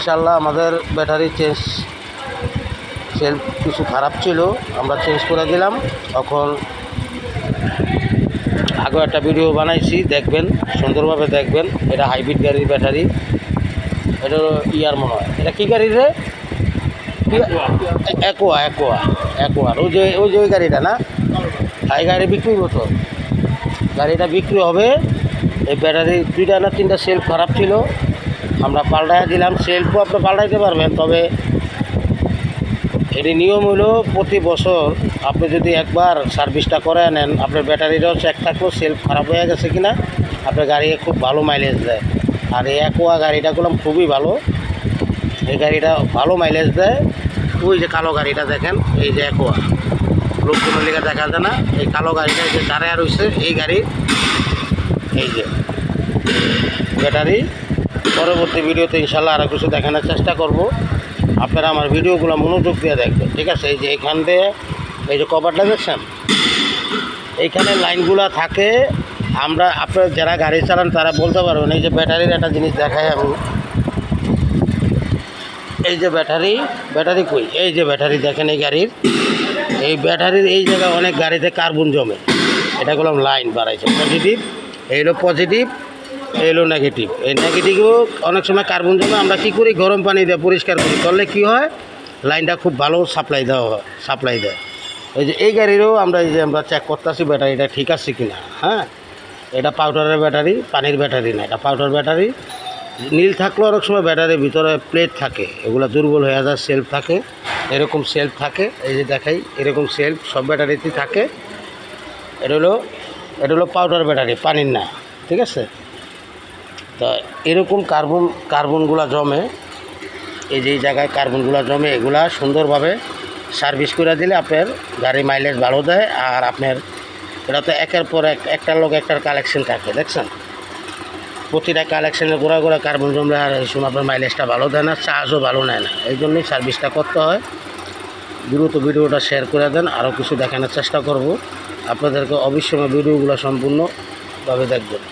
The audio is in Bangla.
ইনশাল্লাহ আমাদের ব্যাটারি চেঞ্জ সেলফ কিছু খারাপ ছিল, আমরা চেঞ্জ করে দিলাম। এখন আগে একটা ভিডিও বানাইছি, দেখবেন, সুন্দরভাবে দেখবেন। এটা হাইব্রিড গাড়ির ব্যাটারি, এটা ইয়ার মনে হয়। এটা কী গাড়ি রে? অ্যাকোয়ার। ওই গাড়িটা না, এই গাড়ি বিক্রি হতো, গাড়িটা বিক্রি হবে। এই ব্যাটারি 2টা না 3টা সেলফ খারাপ ছিল, আমরা পাল্টাই দিলাম। সেলফও আপনি পাল্টাইতে পারবেন, তবে এটি নিয়ম হলো প্রতি বছর আপনি যদি একবার সার্ভিসটা করে নেন, আপনার ব্যাটারিটাও চেক থাকলো সেলফ খারাপ হয়ে গেছে কিনা। আপনার গাড়ি খুব ভালো মাইলেজ দেয়। আর এই অ্যাকোয়া গাড়িটা করলাম খুবই ভালো, এই গাড়িটা ভালো মাইলেজ দেয়। ওই যে কালো গাড়িটা দেখেন, এই যে অ্যাকোয়া, লোকজনের লিগে দেখা যায় না, এই কালো গাড়িটা যে দাঁড়ায় রয়েছে, এই গাড়ির এই যে ব্যাটারি। পরবর্তী ভিডিওতে ইনশাল্লাহ আরও কিছু দেখানোর চেষ্টা করব। আপনারা আমার ভিডিওগুলো মনোযোগ দিয়ে দেখবেন, ঠিক আছে? এই যে এখান দিয়ে এই যে কভারটা দেখছেন, এইখানে লাইনগুলো থাকে। আপনারা যারা গাড়ি চালান তারা বলতে পারবেন। এই যে ব্যাটারির একটা জিনিস দেখাই আমি, এই যে ব্যাটারি কই, এই যে ব্যাটারি দেখেন, এই গাড়ির এই ব্যাটারির এই জায়গায় অনেক গাড়িতে কার্বন জমে। এটা করলাম লাইন বাড়াইছে, পজিটিভ, এই হলো পজিটিভ, এই হলো নেগেটিভ। এই নেগেটিভও অনেক সময় কার্বন জমে, আমরা কী করি, গরম পানি দিয়ে পরিষ্কার করি, করলে কী হয়, লাইনটা খুব ভালো সাপ্লাই দেয়। এই যে এই গাড়িরও আমরা চেক করতেছি ব্যাটারিটা ঠিক আছে কিনা। হ্যাঁ, এটা পাউডারের ব্যাটারি, পানির ব্যাটারি না, এটা পাউডার ব্যাটারি। নীল থাকলেও অনেক সময় ব্যাটারির ভিতরে প্লেট থাকে, এগুলো দুর্বল হয়ে যায়, সেলফ থাকে, এরকম সেলফ থাকে। এই যে দেখাই, এরকম সেলফ সব ব্যাটারিতেই থাকে। এটা হলো পাউডার ব্যাটারি, পানির না, ঠিক আছে? তা এরকম কার্বনগুলো জমে, এই যে জায়গায় কার্বনগুলো জমে, এগুলা সুন্দরভাবে সার্ভিস করে দিলে আপনার গাড়ি মাইলেজ ভালো দেয়। আর আপনার এটা তো একের পর একটার লোক একটার কালেকশন থাকে, দেখছেন? প্রতিটা কালেকশানের গোড়া কার্বন জমলে আর এই সময় আপনার মাইলেজটা ভালো দেয় না, চার্জও ভালো নেয় না। এই জন্যই সার্ভিসটা করতে হয়। দ্রুত ভিডিওটা শেয়ার করে দেন, আরও কিছু দেখানোর চেষ্টা করব। আপনাদেরকে অবশ্যই ভিডিওগুলো সম্পূর্ণভাবে দেখবেন।